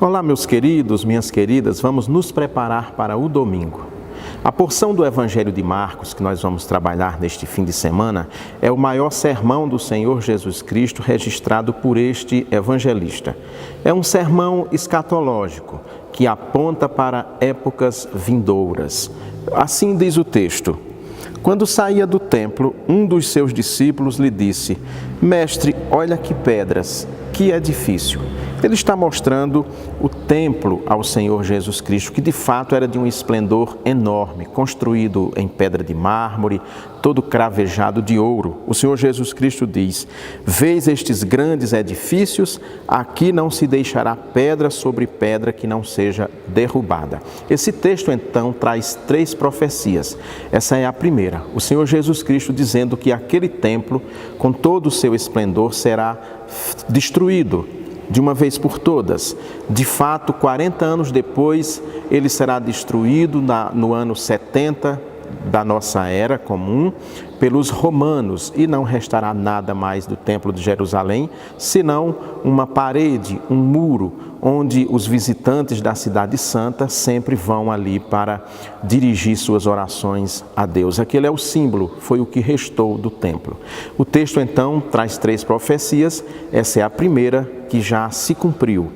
Olá, meus queridos, minhas queridas, vamos nos preparar para o domingo. A porção do Evangelho de Marcos que nós vamos trabalhar neste fim de semana é o maior sermão do Senhor Jesus Cristo registrado por este evangelista. É um sermão escatológico que aponta para épocas vindouras. Assim diz o texto: quando saía do templo, um dos seus discípulos lhe disse: Mestre, olha que pedras, que edifício. Ele está mostrando o templo ao Senhor Jesus Cristo, que de fato era de um esplendor enorme, construído em pedra de mármore, todo cravejado de ouro. O Senhor Jesus Cristo diz: Vês estes grandes edifícios? Aqui não se deixará pedra sobre pedra que não seja derrubada. Esse texto então traz 3 profecias. Essa é a primeira. O Senhor Jesus Cristo dizendo que aquele templo, com todo o seu esplendor, será destruído de uma vez por todas. De fato, 40 anos depois, ele será destruído no ano 70 da nossa era comum pelos romanos, e não restará nada mais do Templo de Jerusalém, senão uma parede, um muro, onde os visitantes da Cidade Santa sempre vão ali para dirigir suas orações a Deus. Aquele é o símbolo, foi o que restou do templo. O texto então traz 3 profecias, essa é a primeira que já se cumpriu.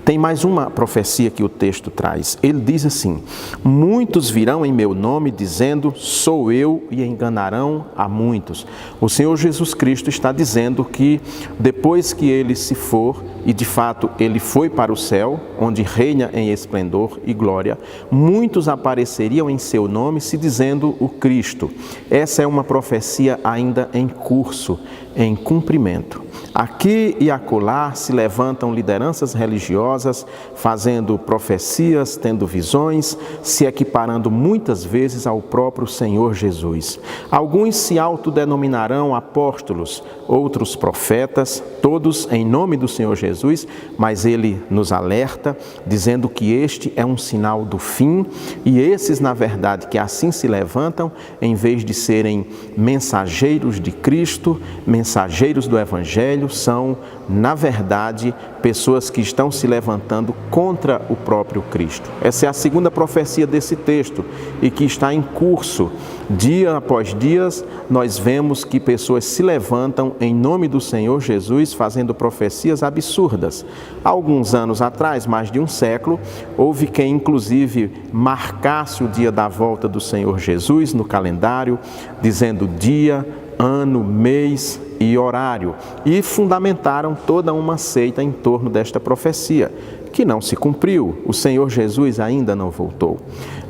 Tem mais uma profecia que o texto traz. Ele diz assim: muitos virão em meu nome dizendo, sou eu, e enganarão a muitos. O Senhor Jesus Cristo está dizendo que depois que ele se for, e de fato ele foi para o céu, onde reina em esplendor e glória, muitos apareceriam em seu nome se dizendo o Cristo. Essa é uma profecia ainda em curso, em cumprimento. Aqui e acolá se levantam lideranças religiosas, fazendo profecias, tendo visões, se equiparando muitas vezes ao próprio Senhor Jesus. Alguns se autodenominarão apóstolos, outros profetas, todos em nome do Senhor Jesus, mas ele nos alerta, dizendo que este é um sinal do fim, e esses, na verdade, que assim se levantam, em vez de serem mensageiros de Cristo, mensageiros do Evangelho, são, na verdade, pessoas que estão se levantando contra o próprio Cristo. Essa é a segunda profecia desse texto e que está em curso. Dia após dia, nós vemos que pessoas se levantam em nome do Senhor Jesus, fazendo profecias absurdas. Há alguns anos atrás, mais de um século, houve quem inclusive marcasse o dia da volta do Senhor Jesus no calendário, dizendo dia, ano, mês e horário, e fundamentaram toda uma seita em torno desta profecia, que não se cumpriu. O Senhor Jesus ainda não voltou.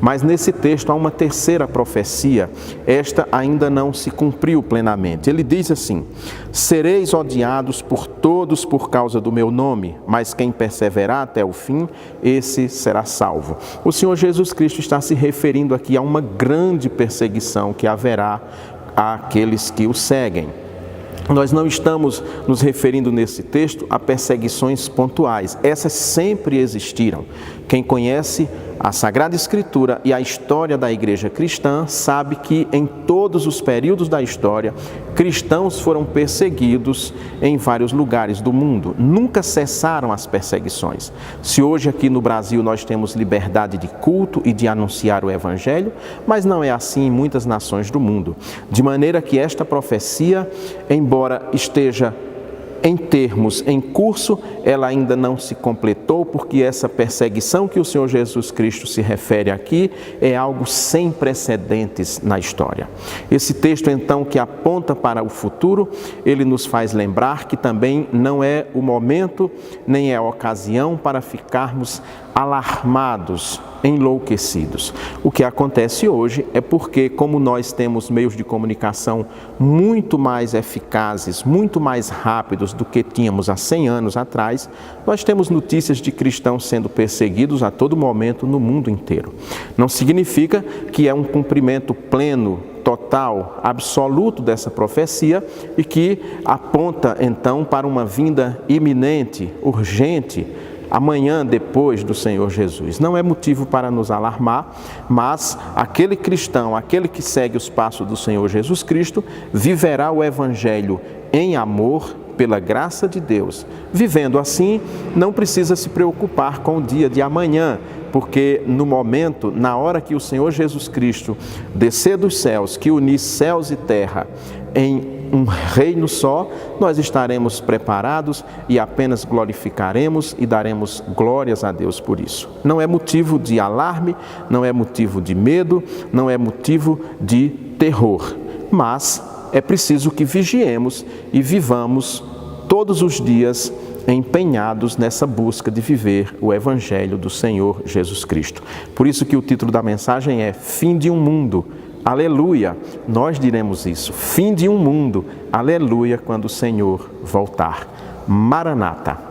Mas nesse texto há uma terceira profecia, esta ainda não se cumpriu plenamente. Ele diz assim: sereis odiados por todos por causa do meu nome, mas quem perseverar até o fim, esse será salvo. O Senhor Jesus Cristo está se referindo aqui a uma grande perseguição que haverá àqueles que o seguem. Nós não estamos nos referindo nesse texto a perseguições pontuais. Essas sempre existiram. Quem conhece a Sagrada Escritura e a história da Igreja cristã sabe que em todos os períodos da história, cristãos foram perseguidos em vários lugares do mundo. Nunca cessaram as perseguições. Se hoje aqui no Brasil nós temos liberdade de culto e de anunciar o Evangelho, mas não é assim em muitas nações do mundo. De maneira que esta profecia, embora esteja em termos em curso, ela ainda não se completou, porque essa perseguição que o Senhor Jesus Cristo se refere aqui é algo sem precedentes na história. Esse texto, então, que aponta para o futuro, ele nos faz lembrar que também não é o momento, nem é a ocasião para ficarmos alarmados, enlouquecidos. O que acontece hoje é porque, como nós temos meios de comunicação muito mais eficazes, muito mais rápidos do que tínhamos há 100 anos atrás, nós temos notícias de cristãos sendo perseguidos a todo momento no mundo inteiro. Não significa que é um cumprimento pleno, total, absoluto dessa profecia e que aponta então para uma vinda iminente, urgente, amanhã depois do Senhor Jesus. Não é motivo para nos alarmar, mas aquele cristão, aquele que segue os passos do Senhor Jesus Cristo, viverá o Evangelho em amor, pela graça de Deus. Vivendo assim, não precisa se preocupar com o dia de amanhã, porque no momento, na hora que o Senhor Jesus Cristo descer dos céus, que unir céus e terra em um reino só, nós estaremos preparados e apenas glorificaremos e daremos glórias a Deus por isso. Não é motivo de alarme, não é motivo de medo, não é motivo de terror, mas é preciso que vigiemos e vivamos todos os dias empenhados nessa busca de viver o Evangelho do Senhor Jesus Cristo. Por isso que o título da mensagem é Fim de um Mundo. Aleluia! Nós diremos isso, fim de um mundo, aleluia, quando o Senhor voltar. Maranata!